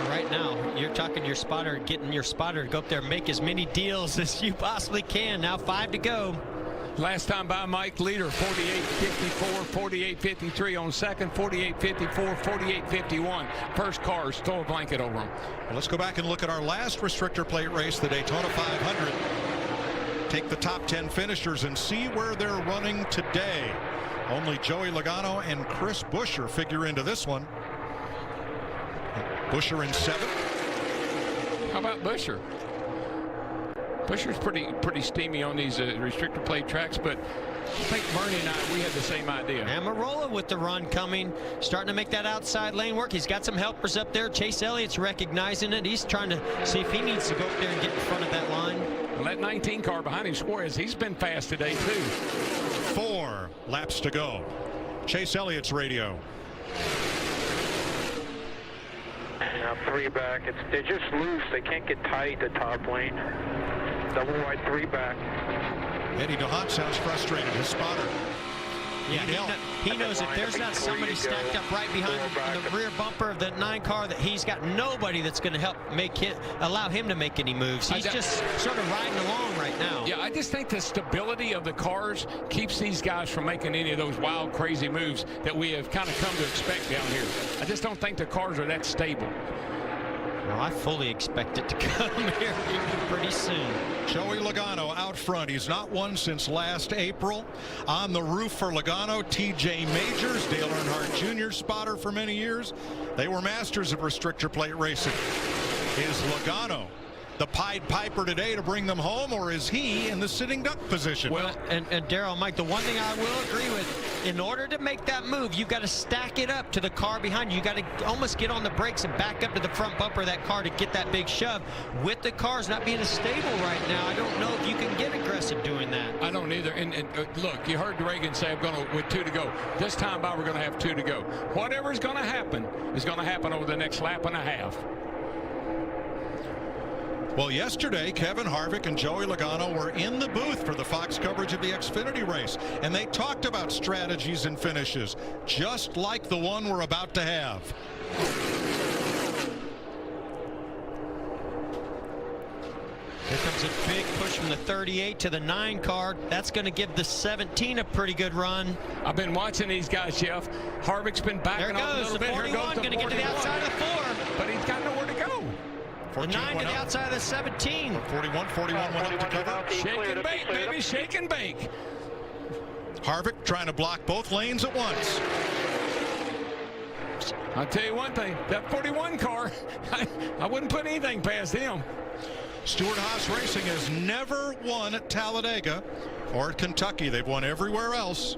Yeah, right now, you're talking to your spotter, getting your spotter to go up there and make as many deals as you possibly can. Now 5 to go. Last time by Mike Leader, 48.54, 48.53 on second, 48.54, 48.51. First cars, throw a blanket over them. Well, let's go back and look at our last restrictor plate race, the Daytona 500. Take the top 10 finishers and see where they're running today. Only Joey Logano and Chris Buescher figure into this one. Buescher in 7th. How about Buescher? Buescher's pretty steamy on these restrictor plate tracks, but I think Bernie and we had the same idea. Amarola with the run coming, starting to make that outside lane work. He's got some helpers up there. Chase Elliott's recognizing it. He's trying to see if he needs to go up there and get in front of that line. Well, that 19 car behind him, Suarez, he's been fast today, too. 4 laps to go. Chase Elliott's radio. Now 3 back. They're just loose. They can't get tight the top lane. Double wide 3 back. Eddie DeHaan sounds frustrated. His spotter. Yeah, he knows if there's not somebody stacked up right behind the rear bumper of the 9 car, that he's got nobody that's going to help allow him to make any moves. He's just sort of riding along right now. Yeah, I just think the stability of the cars keeps these guys from making any of those wild, crazy moves that we have kind of come to expect down here. I just don't think the cars are that stable. Well, I fully expect it to come here pretty soon. Joey Logano out front. He's not won since last April. On the roof for Logano, T.J. Majors, Dale Earnhardt Jr. spotter for many years. They were masters of restrictor plate racing. Is Logano the Pied Piper today to bring them home, or is he in the sitting duck position? Well, and Darrell, Mike, the one thing I will agree with, in order to make that move, you've got to stack it up to the car behind you. You've got to almost get on the brakes and back up to the front bumper of that car to get that big shove. With the cars not being as stable right now, I don't know if you can get aggressive doing that. I don't either. And look, you heard Reagan say, I'm going to, with 2 to go. This time by, we're going to have 2 to go. Whatever's going to happen is going to happen over the next lap and a half. Well, yesterday, Kevin Harvick and Joey Logano were in the booth for the Fox coverage of the Xfinity race, and they talked about strategies and finishes, just like the one we're about to have. Here comes a big push from the 38 to the 9 car. That's going to give the 17 a pretty good run. I've been watching these guys, Jeff. Harvick's been backing off a little bit. There goes the 41, going to get to the outside of the 4. But he's got nowhere to go. The 9 to the outside of the 17. 41 went up to cover. Shake and bake, baby, shake and bake. Harvick trying to block both lanes at once. I'll tell you one thing, that 41 car, I wouldn't put anything past him. Stewart-Haas Racing has never won at Talladega or at Kentucky. They've won everywhere else.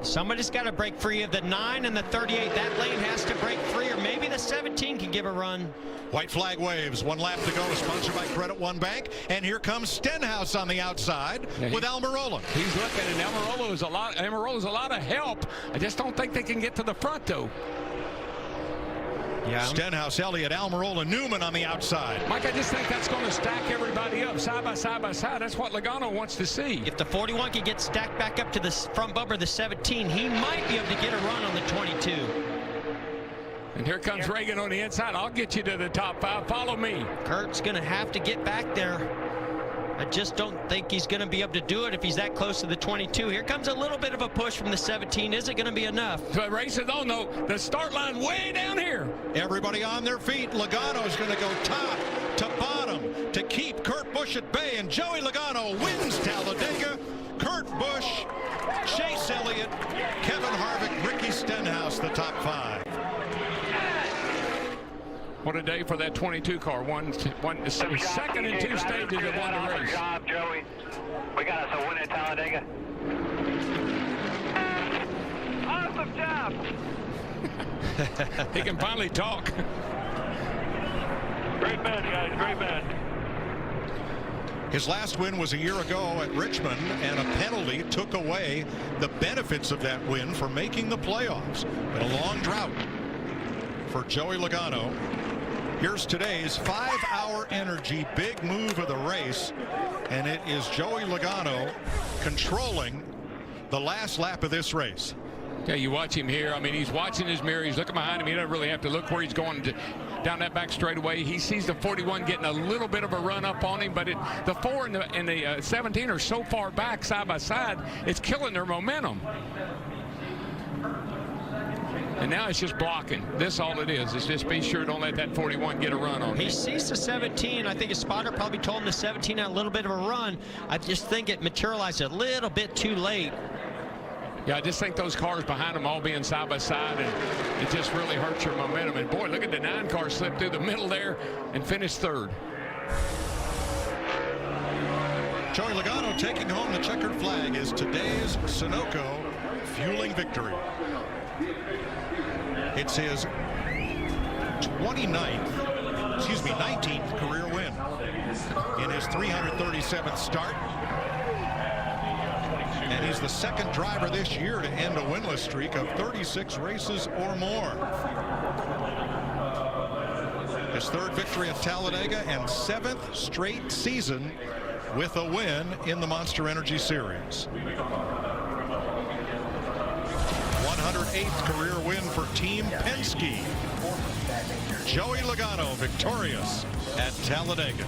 Somebody's got to break free of the 9 and the 38. That lane has to break free, or maybe the 17 can give a run. White flag waves. 1 lap to go. Sponsored by Credit One Bank. And here comes Stenhouse on the outside with Almirola. He's looking, and Almirola's a lot of help. I just don't think they can get to the front, though. Yeah. Stenhouse, Elliott, Almirola, Newman on the outside. Mike, I just think that's going to stack everybody up side by side by side. That's what Logano wants to see. If the 41 can get stacked back up to the front bumper of the 17, he might be able to get a run on the 22. And here comes Reagan on the inside. I'll get you to the top 5. Follow me. Kurt's going to have to get back there. I just don't think he's going to be able to do it if he's that close to the 22. Here comes a little bit of a push from the 17. Is it going to be enough? The race is on, though. The start line way down here. Everybody on their feet. Logano's going to go top to bottom to keep Kurt Busch at bay. And Joey Logano wins Talladega. Kurt Busch, Chase Elliott, Kevin Harvick, Ricky Stenhouse, the top 5. What a day for that 22 car. Second and 2 stages of won the race. Good job, Joey. We got us a win at Talladega. Awesome job. He can finally talk. Great band, guys. Great band. His last win was a year ago at Richmond, and a penalty took away the benefits of that win for making the playoffs. But a long drought for Joey Logano. Here's today's 5-hour energy big move of the race, and it is Joey Logano controlling the last lap of this race. Yeah, you watch him here. I mean, he's watching his mirror. He's looking behind him. He doesn't really have to look where he's going. down that back straightaway. He sees the 41 getting a little bit of a run up on him, but the 4 and the 17 are so far back side by side, it's killing their momentum. And now it's just blocking. This all it is just be sure don't let that 41 get a run on him. He sees the 17. I think his spotter probably told him the 17 had a little bit of a run. I just think it materialized a little bit too late. Yeah, I just think those cars behind them all being side by side, and it just really hurts your momentum. And boy, look at the 9 car slip through the middle there and finish 3rd. Joey Logano taking home the checkered flag is today's Sunoco fueling victory. It's his 19th career win in his 337th start. And he's the 2nd driver this year to end a winless streak of 36 races or more. His 3rd victory at Talladega and 7th straight season with a win in the Monster Energy Series. 108th career win for Team Penske. Joey Logano victorious at Talladega.